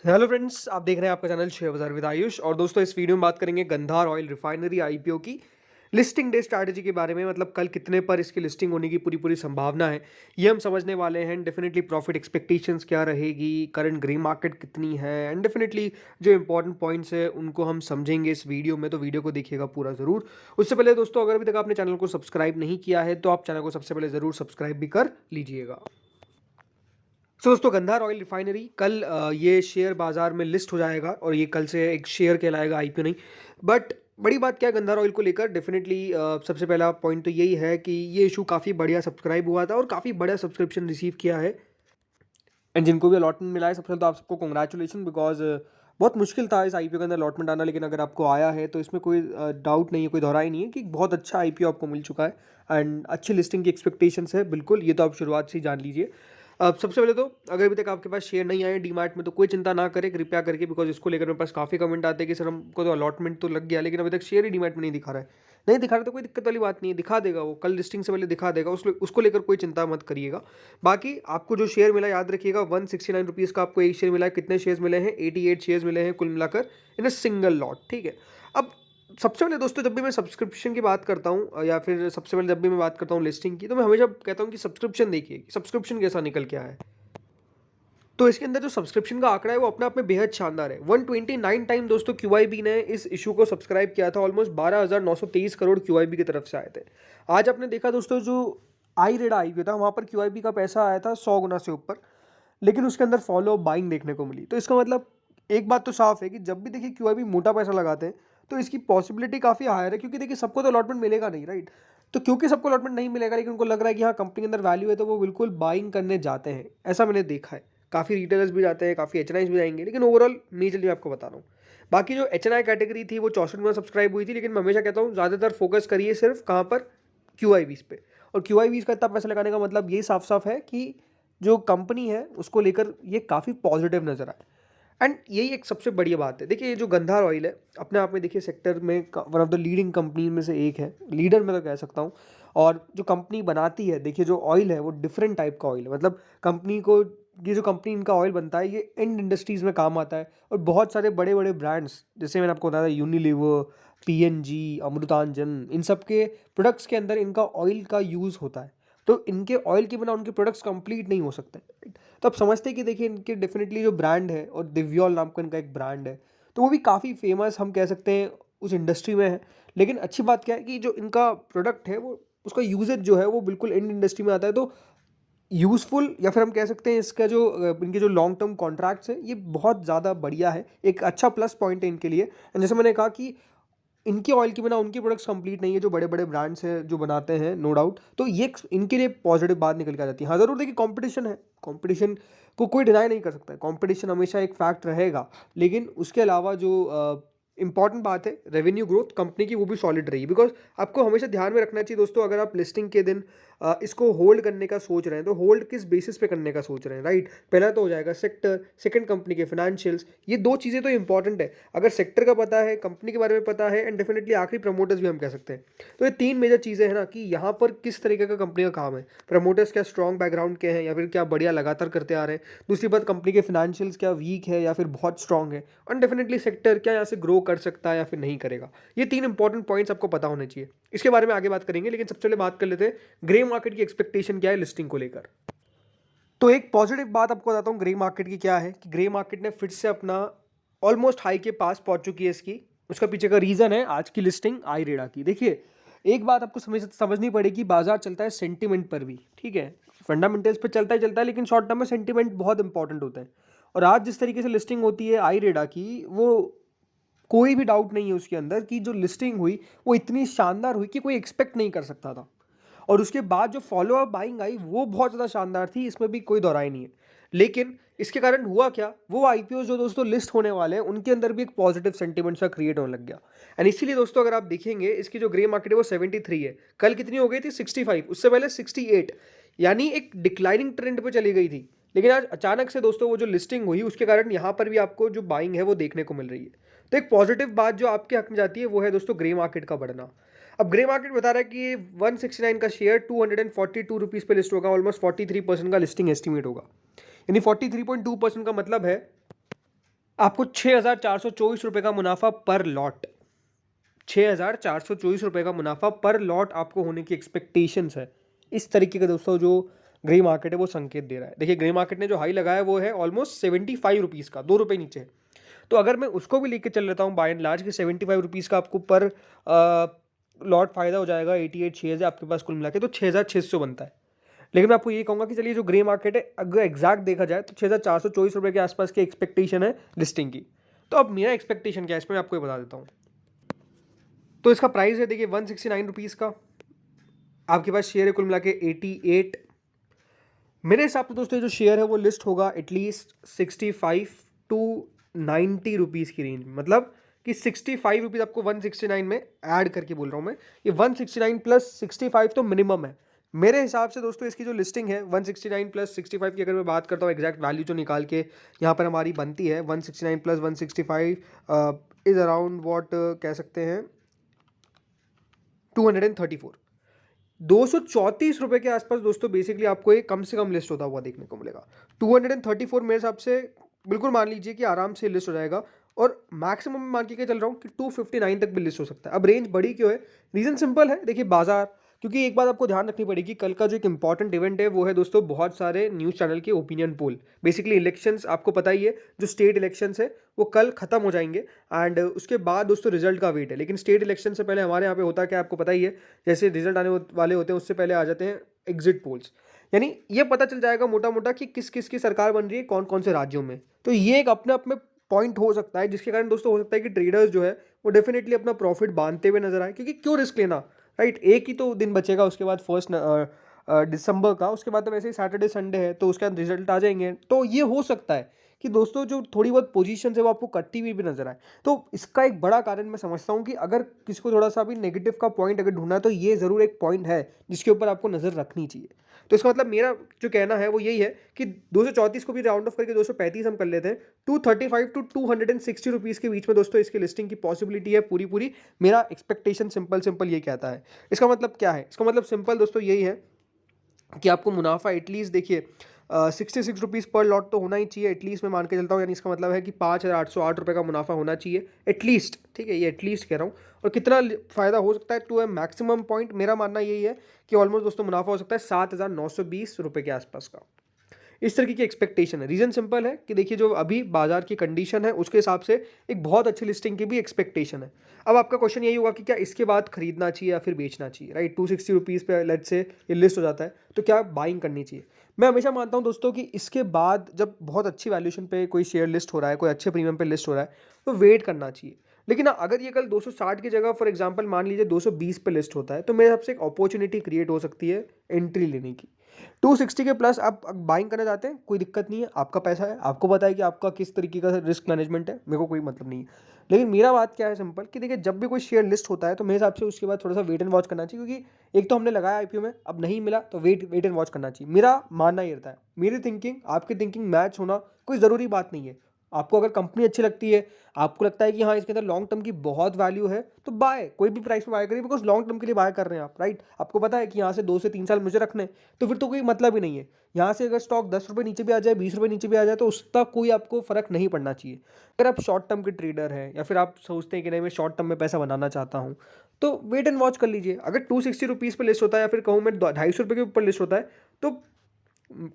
Hello friends, आप देख रहे हैं आपका चैनल शेयर बाजार विद आयुष। और दोस्तों, इस वीडियो में बात करेंगे गंधार ऑयल रिफाइनरी आईपीओ की लिस्टिंग डे स्ट्रैटेजी के बारे में। मतलब कल कितने पर इसकी लिस्टिंग होने की पूरी पूरी संभावना है, ये हम समझने वाले हैं। डेफिनेटली प्रॉफिट एक्सपेक्टेशंस क्या रहेगी, करंट ग्रे मार्केट कितनी है, एंड डेफिनेटली जो इंपॉर्टेंट पॉइंट्स है उनको हम समझेंगे इस वीडियो में। तो वीडियो को देखिएगा पूरा ज़रूर। उससे पहले दोस्तों, अगर अभी तक आपने चैनल को सब्सक्राइब नहीं किया है तो आप चैनल को सबसे पहले ज़रूर सब्सक्राइब भी कर लीजिएगा। दोस्तों, गंधार ऑयल रिफाइनरी कल ये शेयर बाजार में लिस्ट हो जाएगा और ये कल से एक शेयर कहलाएगा, आईपीओ नहीं। बट बड़ी बात क्या है गंधार ऑयल को लेकर, डेफिनेटली सबसे पहला पॉइंट तो यही है कि ये इशू काफ़ी बढ़िया सब्सक्राइब हुआ था और काफ़ी बड़ा सब्सक्रिप्शन रिसीव किया है। एंड जिनको भी अलॉटमेंट मिला है, सबसे पहले तो आप सबको कॉन्ग्रेचुलेशन, बिकॉज बहुत मुश्किल था इस आईपीओ के अंदर अलॉटमेंट आना। लेकिन अगर आपको आया है तो इसमें कोई डाउट नहीं है, कोई दोहराई नहीं है कि बहुत अच्छा आईपीओ आपको मिल चुका है एंड अच्छी लिस्टिंग की एक्सपेक्टेशंस है। बिल्कुल, ये तो आप शुरुआत से ही जान लीजिए। अब सबसे पहले तो, अगर अभी तक आपके पास शेयर नहीं आए डीमार्ट में तो कोई चिंता ना करें कृपया करके, बिकॉज इसको लेकर मेरे पास काफ़ी कमेंट आते हैं कि सर हमको तो अलॉटमेंट तो लग गया लेकिन अभी तक शेयर ही डीमार्ट में नहीं दिखा रहा है। नहीं दिखा रहा तो कोई दिक्कत वाली बात नहीं है, दिखा देगा वो, कल लिस्टिंग से पहले दिखा देगा। उसको लेकर कोई चिंता मत करिएगा। बाकी आपको जो शेयर मिला याद रखिएगा, 169 रुपीज़ का आपको एक शेयर मिला है। कितने शेयर्स मिले हैं? 88 शेयर्स मिले हैं कुल मिलाकर इन अ सिंगल लॉट, ठीक है। अब सबसे पहले दोस्तों, जब भी मैं सब्सक्रिप्शन की बात करता हूँ या फिर सबसे पहले जब भी मैं बात करता हूँ लिस्टिंग की, तो मैं हमेशा कहता हूँ कि सब्सक्रिप्शन देखिए, सब्सक्रिप्शन कैसा निकल के आया है। तो इसके अंदर जो सब्सक्रिप्शन का आंकड़ा है वो अपने आप में बेहद शानदार है। 129 टाइम दोस्तों क्यूआईबी ने इस इशू को सब्सक्राइब किया था। ऑलमोस्ट 12,923 करोड़ क्यूआईबी की तरफ से आए थे। आज आपने देखा दोस्तों, जो आई रेड आईपीओ था वहाँ पर क्यूआईबी का पैसा आया था 100 गुना से ऊपर, लेकिन उसके अंदर फॉलो बाइंग देखने को मिली। तो इसका मतलब एक बात तो साफ है कि जब भी देखिए क्यूआईबी मोटा पैसा लगाते हैं तो इसकी पॉसिबिलिटी काफ़ी हायर है, क्योंकि देखिए सबको तो अलॉटमेंट मिलेगा नहीं, राइट। तो क्योंकि सबको अलॉटमेंट नहीं मिलेगा लेकिन उनको लग रहा है कि हाँ कंपनी के अंदर वैल्यू है, तो वो बिल्कुल बाइंग करने जाते हैं। ऐसा मैंने देखा है, काफ़ी रिटेलर्स भी जाते हैं, काफ़ी एचएनआईज भी जाएंगे, लेकिन ओवरऑल मेजरली मैं आपको बता रहा हूँ। बाकी जो एचएनआई कैटेगरी थी वो 64 गुना सब्सक्राइब हुई थी, लेकिन मैं हमेशा कहता हूँ ज़्यादातर फोकस करिए सिर्फ कहाँ पर, क्यूआईबीज पे। और क्यूआईबीज का इतना पैसा लगाने का मतलब ये साफ साफ है कि जो कंपनी है उसको लेकर ये काफ़ी पॉजिटिव नजर आए। एंड यही एक सबसे बढ़िया बात है। देखिए, ये जो गंधार ऑयल है अपने आप में, देखिए सेक्टर में one of the leading company में से एक है, लीडर मैं तो कह सकता हूँ। और जो कंपनी बनाती है, देखिए जो ऑयल है वो डिफरेंट टाइप का ऑयल है। मतलब कंपनी को, ये जो कंपनी इनका ऑयल बनता है ये एंड इंडस्ट्रीज़ में काम आता है। और बहुत सारे बड़े बड़े ब्रांड्स, जैसे मैंने आपको बताया था यूनिलीवर, पीएनजी, अमृतांजन, इन सब के प्रोडक्ट्स के अंदर इनका ऑयल का यूज़ होता है। तो इनके ऑयल के बिना उनके प्रोडक्ट्स कंप्लीट नहीं हो सकते। तो आप समझते हैं कि देखिए इनके डेफिनेटली जो ब्रांड है, और दिव्यॉल नाम का इनका एक ब्रांड है, तो वो भी काफ़ी फेमस हम कह सकते हैं उस इंडस्ट्री में है। लेकिन अच्छी बात क्या है कि जो इनका प्रोडक्ट है वो, उसका यूजेज जो है वो बिल्कुल एंड इंडस्ट्री में आता है। तो यूज़फुल, या फिर हम कह सकते हैं इसका जो इनके जो लॉन्ग टर्म कॉन्ट्रैक्ट्स है ये बहुत ज़्यादा बढ़िया है, एक अच्छा प्लस पॉइंट है इनके लिए। एंड जैसे मैंने कहा कि इनके ऑयल के बिना उनके प्रोडक्ट्स कंप्लीट नहीं है, जो बड़े बड़े ब्रांड्स हैं जो बनाते हैं, नो डाउट। तो ये इनके लिए पॉजिटिव बात निकल के आ जाती है। हाँ ज़रूर, देखिए कंपटीशन है, कंपटीशन को कोई डिनाई नहीं कर सकता है, कंपटीशन हमेशा एक फैक्ट रहेगा। लेकिन उसके अलावा जो इंपॉर्टेंट बात है, रेवेन्यू ग्रोथ कंपनी की वो भी सॉलिड रही। बिकॉज आपको हमेशा ध्यान में रखना चाहिए दोस्तों, अगर आप लिस्टिंग के दिन इसको होल्ड करने का सोच रहे हैं तो होल्ड किस बेसिस पे करने का सोच रहे हैं, राइट। पहला तो हो जाएगा सेक्टर, सेकंड कंपनी के फाइनेंशियल्स। ये दो चीज़ें तो इंपॉर्टेंट है। अगर सेक्टर का पता है, कंपनी के बारे में पता है, एंड डेफिनेटली आखिरी प्रमोटर्स भी हम कह सकते हैं। तो ये तीन मेजर चीज़ें हैं ना, कि यहाँ पर किस तरीके का कंपनी का काम है, प्रमोटर्स क्या स्ट्रॉन्ग बैकग्राउंड के हैं या फिर क्या बढ़िया लगातार करते आ रहे हैं। दूसरी बात, कंपनी के फाइनेंशियल्स क्या वीक है या फिर बहुत स्ट्रॉन्ग है। और डेफिनेटली सेक्टर क्या यहाँ से ग्रो कर सकता है या फिर नहीं करेगा। ये तीन इंपॉर्टेंट पॉइंट्स आपको पता होने चाहिए। इसके बारे में आगे बात करेंगे, लेकिन सबसे पहले बात कर लेते हैं ग्रे मार्केट की एक्सपेक्टेशन क्या है लिस्टिंग को लेकर। तो एक पॉजिटिव बात आपको बताता हूँ ग्रे मार्केट की क्या है, कि ग्रे मार्केट ने फिर से अपना ऑलमोस्ट हाई के पास पहुंच चुकी है इसकी। उसका पीछे का रीजन है आज की लिस्टिंग आई रेडा की। देखिए, एक बात आपको समझनी पड़ेगी, बाजार चलता है सेंटिमेंट पर भी, ठीक है। फंडामेंटल्स पे चलता ही चलता है, लेकिन शॉर्ट टर्म में सेंटिमेंट बहुत इंपॉर्टेंट होता है। और आज जिस तरीके से लिस्टिंग होती है आई रेडा की, वो कोई भी डाउट नहीं है उसके अंदर कि जो लिस्टिंग हुई वो इतनी शानदार हुई कि कोई एक्सपेक्ट नहीं कर सकता था। और उसके बाद जो फॉलो अप बाइंग आई वो बहुत ज़्यादा शानदार थी, इसमें भी कोई दोहराई नहीं है। लेकिन इसके कारण हुआ क्या, वो आईपीओ जो दोस्तों लिस्ट होने वाले हैं उनके अंदर भी एक पॉजिटिव सेंटीमेंट सा क्रिएट होने लग गया। एंड इसीलिए दोस्तों, अगर आप देखेंगे इसकी जो ग्रे मार्केट है वो 73 है, कल कितनी हो गई थी 65, उससे पहले 68, यानी एक डिक्लाइनिंग ट्रेंड पे चली गई थी। लेकिन आज अचानक से दोस्तों वो जो लिस्टिंग हुई उसके कारण यहाँ पर भी आपको जो बाइंग है वो देखने को मिल रही है। तो एक पॉजिटिव बात जो आपके हक में जाती है वो है दोस्तों ग्रे मार्केट का बढ़ना। अब ग्रे मार्केट बता रहा है कि 169 का शेयर 242 पे लिस्ट होगा, ऑलमोस्ट 43% का लिस्टिंग एस्टिमेट होगा। यानी 43.2% का मतलब है आपको 6,424 रुपये का मुनाफा पर लॉट, 6,424 रुपये का मुनाफा पर लॉट आपको होने की एक्सपेक्टेशंस है। इस तरीके का दोस्तों जो ग्रे मार्केट है वो संकेत दे रहा है। देखिए ग्रे मार्केट ने जो हाई लगाया वो है ऑलमोस्ट 75 रुपीज़ का, 2 रुपये नीचे। तो अगर मैं उसको भी लेके चल लेता हूँ बाय एंड लार्ज कि 75 रुपीज़ का आपको पर लॉट फ़ायदा हो जाएगा, 88 शेयर्स है आपके पास कुल मिला के, तो 6,600 बनता है। लेकिन मैं आपको ये कहूँगा कि चलिए जो ग्रे मार्केट है अगर एग्जैक्ट देखा जाए तो 6,424 रुपये के आसपास की एक्सपेक्टेशन है लिस्टिंग की। तो अब मेरा एक्सपेक्टेशन क्या है इसमें मैं आपको ये बता देता हूँ। तो इसका प्राइस है देखिए 169 रुपीज़ का, आपके पास शेयर है कुल मिला के 88। मेरे हिसाब से दोस्तों ये जो शेयर है वो लिस्ट होगा एटलीस्ट 65 टू 90 रुपीज़ की रेंज में, मतलब कि 65 रुपीज़ आपको 169 में ऐड करके बोल रहा हूँ मैं, ये 169 प्लस 65 तो मिनिमम है मेरे हिसाब से दोस्तों। इसकी जो लिस्टिंग है 169 प्लस 65 की अगर मैं बात करता हूँ एग्जैक्ट वैल्यू जो निकाल के यहाँ पर हमारी बनती है 169 प्लस 165 इज़ अराउंड वॉट कह सकते हैं 234, 234 रुपये के आसपास दोस्तों बेसिकली आपको एक कम से कम लिस्ट होता हुआ देखने को मिलेगा। 234 मेरे हिसाब से बिल्कुल मान लीजिए कि आराम से लिस्ट हो जाएगा, और मैक्सिमम मान के चल रहा हूँ कि 259 तक भी लिस्ट हो सकता है। अब रेंज बड़ी क्यों है, रीज़न सिंपल है, देखिए बाजार, क्योंकि एक बात आपको ध्यान रखनी पड़ेगी, कल का जो एक इंपॉर्टेंट इवेंट है वो है दोस्तों बहुत सारे न्यूज़ चैनल के ओपिनियन पोल। बेसिकली इलेक्शंस आपको पता ही है, जो स्टेट इलेक्शंस है वो कल खत्म हो जाएंगे एंड उसके बाद दोस्तों रिजल्ट का वेट है। लेकिन स्टेट इलेक्शन से पहले हमारे यहाँ पे होता है क्या आपको पता ही है, जैसे रिजल्ट आने वाले होते हैं उससे पहले आ जाते हैं एग्जिट पोल्स, यानी ये पता चल जाएगा मोटा मोटा कि किस किस की सरकार बन रही है कौन कौन से राज्यों में। तो ये एक अपने आप में पॉइंट हो सकता है जिसके कारण दोस्तों हो सकता है कि ट्रेडर्स जो है वो डेफिनेटली अपना प्रॉफिट बांधते हुए नजर आए, क्योंकि क्यों रिस्क लेना, राइट। एक ही तो दिन बचेगा उसके बाद 1 दिसंबर का, उसके बाद तो वैसे ही सैटरडे संडे है तो उसके बाद रिजल्ट आ जाएंगे। तो ये हो सकता है कि दोस्तों जो थोड़ी बहुत पोजीशन है वो आपको कटती हुई भी नजर आए। तो इसका एक बड़ा कारण मैं समझता हूँ कि अगर किसी को थोड़ा सा भी नेगेटिव का पॉइंट अगर ढूंढना है तो ये ज़रूर एक पॉइंट है जिसके ऊपर आपको नज़र रखनी चाहिए। तो इसका मतलब मेरा जो कहना है वो यही है कि 234 को भी राउंड ऑफ करके 235 हम कर लेते हैं, 235 टू 260 रुपीज़ के बीच में दोस्तों इसकी लिस्टिंग की पॉसिबिलिटी है पूरी पूरी। मेरा एक्सपेक्टेशन सिंपल सिंपल ये कहता है। इसका मतलब क्या है, इसका मतलब सिंपल दोस्तों यही है कि आपको मुनाफा एटलीस्ट देखिए 66 रुपीज़ पर लॉट तो होना ही चाहिए एटलीस्ट, मैं मान के चलता हूँ, यानी इसका मतलब है कि 5,808 रुपये का मुनाफा होना चाहिए एटलीस्ट, ठीक है, ये एटलीस्ट कह रहा हूँ। और कितना फ़ायदा हो सकता है टू ए मैक्सिमम पॉइंट, मेरा मानना यही है कि ऑलमोस्ट दोस्तों मुनाफा हो सकता है 7,920 रुपये के आसपास का। इस तरीके की एक्सपेक्टेशन है। रीज़न सिंपल है कि देखिए जो अभी बाजार की कंडीशन है उसके हिसाब से एक बहुत अच्छी लिस्टिंग की भी एक्सपेक्टेशन है। अब आपका क्वेश्चन यही होगा कि क्या इसके बाद खरीदना चाहिए या फिर बेचना चाहिए, राइट। 260 रुपीज़ पे लेट्स से ये लिस्ट हो जाता है तो क्या बाइंग करनी चाहिए। मैं हमेशा मानता हूँ दोस्तों कि इसके बाद जब बहुत अच्छी वैल्यूएशन पे कोई शेयर लिस्ट हो रहा है, कोई अच्छे प्रीमियम पे लिस्ट हो रहा है तो वेट करना चाहिए। लेकिन अगर ये कल 260 की जगह फॉर एग्जांपल मान लीजिए 220 पे लिस्ट होता है तो मेरे हिसाब से एक अपॉर्चुनिटी क्रिएट हो सकती है एंट्री लेने की। 260 के प्लस आप बाइंग करना चाहते हैं कोई दिक्कत नहीं है, आपका पैसा है, आपको पता है कि आपका किस तरीके का रिस्क मैनेजमेंट है, मेरे को कोई मतलब नहीं है। लेकिन मेरा बात क्या है सिंपल कि देखिए जब भी कोई शेयर लिस्ट होता है तो मेरे हिसाब से उसके बाद थोड़ा सा वेट एंड वॉच करना चाहिए, क्योंकि एक तो हमने लगाया आईपीओ में, अब नहीं मिला तो वेट एंड वॉच करना चाहिए। मेरा मानना ये रहता है, मेरी थिंकिंग आपकी थिंकिंग मैच होना कोई ज़रूरी बात नहीं है। आपको अगर कंपनी अच्छी लगती है, आपको लगता है कि हाँ इसके अंदर लॉन्ग टर्म की बहुत वैल्यू है तो बाय, कोई भी प्राइस में बाय करिए, बिकॉज लॉन्ग टर्म के लिए बाय कर रहे हैं आप, राइट। आपको पता है कि यहाँ से 2 से 3 साल मुझे रखने तो फिर तो कोई मतलब ही नहीं है। यहाँ से अगर स्टॉक 10 रुपये नीचे भी आ जाए, 20 रुपये नीचे भी आ जाए तो उसका कोई आपको फर्क नहीं पड़ना चाहिए। अगर आप शॉर्ट टर्म के ट्रेडर हैं या फिर आप सोचते हैं कि नहीं मैं शॉर्ट टर्म में पैसा बनाना चाहता हूँ तो वेट एंड वॉच कर लीजिए। अगर 260 रुपीज़ पर लिस्ट होता है या फिर कहूँ मैं 250 रुपये के ऊपर लिस्ट होता है तो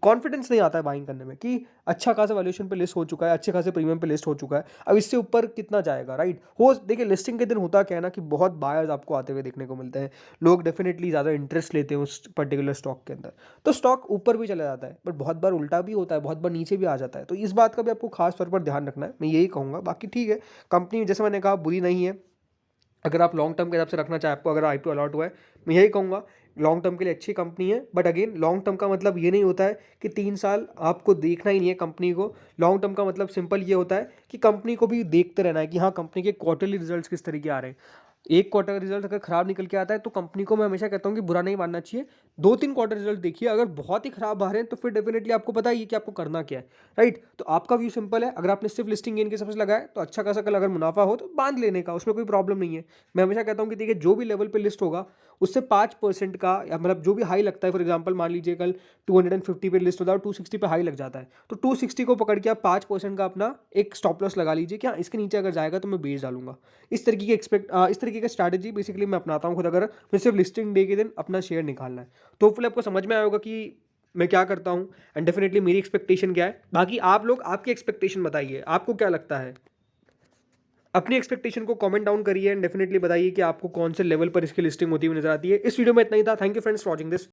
कॉन्फिडेंस नहीं आता है बाइंग करने में कि अच्छा खासा वैल्यूएशन पे लिस्ट हो चुका है, अच्छे खासे प्रीमियम पे लिस्ट हो चुका है, अब इससे ऊपर कितना जाएगा, राइट। हो देखिए लिस्टिंग के दिन होता क्या है ना कि बहुत बायर्स आपको आते हुए देखने को मिलते हैं, लोग डेफिनेटली ज़्यादा इंटरेस्ट लेते हैं उस पर्टिकुलर स्टॉक के अंदर, तो स्टॉक ऊपर भी चला जाता है बट बहुत बार उल्टा भी होता है, बहुत बार नीचे भी आ जाता है। तो इस बात का भी आपको खास तौर पर ध्यान रखना है, मैं यही कहूँगा। बाकी ठीक है, कंपनी जैसे मैंने कहा बुरी नहीं है, अगर आप लॉन्ग टर्म के हिसाब से रखना चाहे, आपको अगर आईपीओ अलॉट हुआ है, मैं यही कहूँगा लॉन्ग टर्म के लिए अच्छी कंपनी है। बट अगेन लॉन्ग टर्म का मतलब ये नहीं होता है कि 3 साल आपको देखना ही नहीं है कंपनी को। लॉन्ग टर्म का मतलब सिंपल ये होता है कि कंपनी को भी देखते रहना है कि हाँ कंपनी के क्वार्टरली रिजल्ट्स किस तरीके आ रहे हैं। एक क्वार्टर का रिजल्ट अगर खराब निकल के आता है तो कंपनी को मैं हमेशा कहता हूँ कि बुरा नहीं मानना चाहिए, 2-3 क्वार्टर रिजल्ट देखिए, अगर बहुत ही खराब आ रहे हैं तो फिर डेफिनेटली आपको पता ही है कि आपको करना क्या है, राइट? तो आपका व्यू सिंपल है, अगर आपने सिर्फ लिस्टिंग गेन के हिसाब से लगाया तो अच्छा खासा कल अगर मुनाफा हो तो बांध लेने का, उसमें कोई प्रॉब्लम नहीं है। मैं हमेशा कहता हूँ कि देखिए जो भी लेवल पे लिस्ट होगा उससे 5% का, या मतलब जो भी हाई लगता है, फॉर एग्जांपल मान लीजिए कल 250 पे लिस्ट होता है और 260 पे हाई लग जाता है, तो 260 को पकड़ के आप 5% का अपना एक स्टॉप लॉस लगा लीजिए कि हाँ इसके नीचे अगर जाएगा तो मैं बेच डालूंगा। इस तरीके का स्ट्रैटेजी बेसिकली मैं अपनाता हूँ खुद, अगर मैं सिर्फ लिस्टिंग डे के दिन अपना शेयर निकालना है। तो होपफुली आपको समझ में आया होगा कि मैं क्या करता हूँ एंड डेफिनेटली मेरी एक्सपेक्टेशन क्या है। बाकी आप लोग आपकी एक्सपेक्टेशन बताइए, आपको क्या लगता है? अपनी एक्सपेक्टेशन को कमेंट डाउन करिए एंड डेफिनेटली बताइए कि आपको कौन से लेवल पर इसकी लिस्टिंग होती हुई नजर आती है। इस वीडियो में इतना ही था। Thank you friends for watching this.